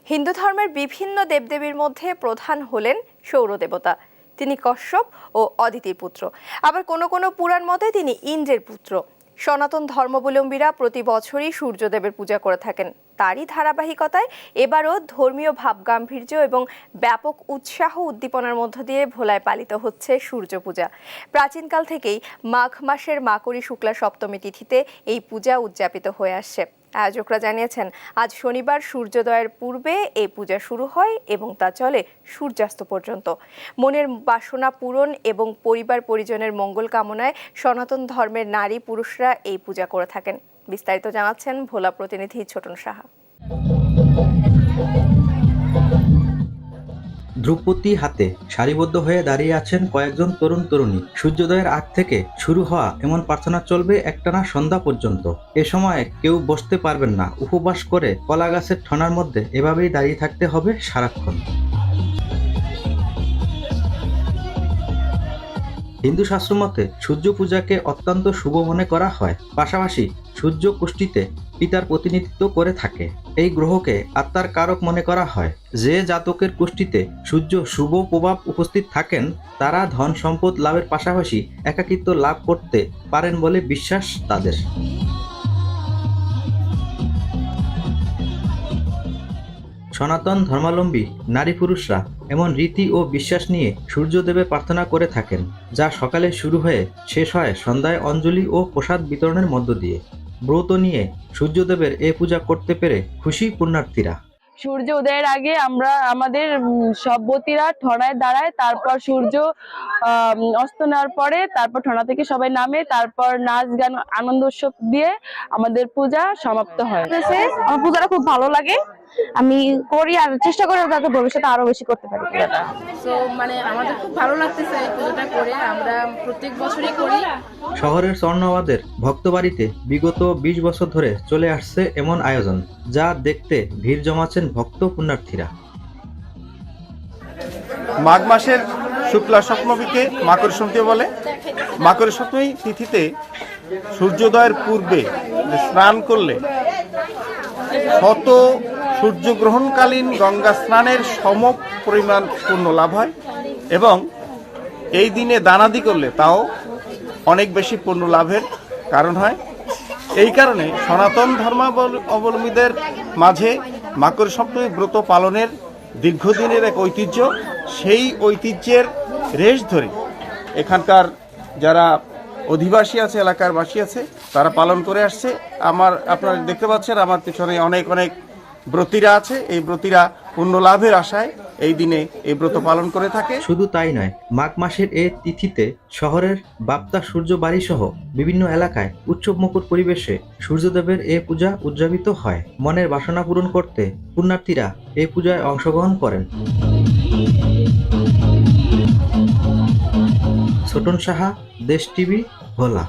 হিন্দু ধর্মের বিভিন্ন দেবদেবীর মধ্যে প্রধান হলেন সৌরদেবতা। তিনি কশ্যপ ও অদিতির পুত্র। আবার কোনো কোনো পুরাণ মতে তিনি ইন্দ্রের পুত্র। সনাতন ধর্মাবলম্বীরা প্রতি বছরই সূর্যদেবের পূজা করে থাকেন। তারই ধারাবাহিকতায় এবারও ধর্মীয় ভাবগাম্ভীর্য এবং ব্যাপক উৎসাহ উদ্দীপনার মধ্য দিয়ে ভোলায় পালিত হচ্ছে সূর্য পূজা। প্রাচীনকাল থেকেই মাঘ মাসের মাকড়ী শুক্লা সপ্তমী তিথিতে এই পূজা উদযাপিত হয়ে আসছে। আয়োজকরা জানিয়েছেন, আজ শনিবার সূর্যোদয়ের পূর্বে এই পূজা শুরু হয় এবং তা চলে সূর্যাস্ত পর্যন্ত। মনের বাসনা পূরণ এবং পরিবার পরিজনের মঙ্গল কামনায় সনাতন ধর্মের নারী পুরুষরা এই পূজা করে থাকেন। বিস্তারিত জানাচ্ছেন ভোলা প্রতিনিধি ছোটন সাহা। ধ্রুপদী হাতে সারিবদ্ধ হয়ে দাঁড়িয়ে আছেন কয়েকজন তরুণ তরুণী। সূর্যোদয়ের আগ থেকে শুরু হওয়া এমন প্রার্থনা চলবে একটানা সন্ধ্যা পর্যন্ত। এ সময় কেউ বসতে পারবেন না। উপবাস করে কলা গাছের ঠনার মধ্যে এভাবেই দাঁড়িয়ে থাকতে হবে সারাক্ষণ। হিন্দু শাস্ত্র মতে সূর্য পূজাকে অত্যন্ত শুভ মনে করা হয়। পাশাপাশি সূর্য কুষ্টিতে পিতার প্রতিনিধিত্ব করে থাকে। এই গ্রহকে আত্মার কারক মনে করা হয়। যে জাতকের কুষ্টিতে সূর্য শুভ প্রভাব উপস্থিত থাকেন তারা ধন সম্পদ লাভের পাশাপাশি একাকিত্ব লাভ করতে পারেন বলে বিশ্বাস তাদের। সনাতন ধর্মাবলম্বী নারী পুরুষরা এমন রীতি ও বিশ্বাস নিয়ে সূর্যদেবের প্রার্থনা করে থাকেন, যা সকালে শুরু হয়ে শেষ হয় সন্ধ্যায় অঞ্জলি ও প্রসাদ বিতরণের মধ্য দিয়ে। ব্রত নিয়ে সূর্যদেবের এ পূজা করতে পেরে খুশি পুণ্যার্থীরা। সূর্য উদয়ের আগে আমরা আমাদের সববতীরা ঠনায় দাঁড়ায়, তারপর সূর্য অস্ত নেওয়ার পরে তারপর ঠনা থেকে সবাই নামে, তারপর নাচ গান আনন্দ উৎসব দিয়ে আমাদের পূজা সমাপ্ত হয়। আমার পূজাটা খুব ভালো লাগে, আমি করি আর চেষ্টা করি যাতে ভবিষ্যতে আরো বেশি করতে পারি পূজাটা। তো আমাদের খুব ভালো লাগতেছে এই পূজাটা করে, আমরা প্রত্যেক বছরই করি। শহরের স্বর্ণবাদের ভক্তবাড়িতে বিগত 20 বছর ধরে চলে আসছে এমন আয়োজন, যা দেখতে ভিড় জমাচ্ছেন ভক্ত পুণ্যার্থীরা। মাঘ মাসের শুক্লা সপ্তমীকে মাকড়ী সপ্তমী বলে। মাকড়ী সপ্তমী তিথিতে সূর্যোদয়ের পূর্বে স্নান করলে শত সূর্যগ্রহণকালীন গঙ্গা স্নানের সম পরিমাণ পুণ্য লাভ হয় এবং এই দিনে দানাদি করলে তাও অনেক বেশি পুণ্য লাভের কারণ হয়। এই কারণে সনাতন ধর্মাবলম্বীদের মাঝে মাকড়ী সপ্তমী ব্রত পালনের দীর্ঘদিনের এক ঐতিহ্য। সেই ঐতিহ্যের রেশ ধরে এখানকার যারা অধিবাসী আছে, এলাকার বাসী আছে, তারা পালন করে আসছে। আপনারা দেখতে পাচ্ছেন আমার পিছনে অনেক অনেক ব্রতীরা আছে। এই ব্রতীরা পুণ্য লাভের আশায় এই দিনে এই ব্রত পালন করে থাকে। শুধু তাই নয়, মাঘ মাসের এই তিথিতে শহরের বাপ্তা সূর্য বাড়ি সহ বিভিন্ন এলাকায় উৎসবমুখর পরিবেশে সূর্যদেবের এই পূজা উদযাপিত হয়। মনের বাসনা পূরণ করতে পুণ্যার্থীরা এই পূজায় অংশগ্রহণ করেন। ছোটন সাহা, দেশ টিভি, ভোলা।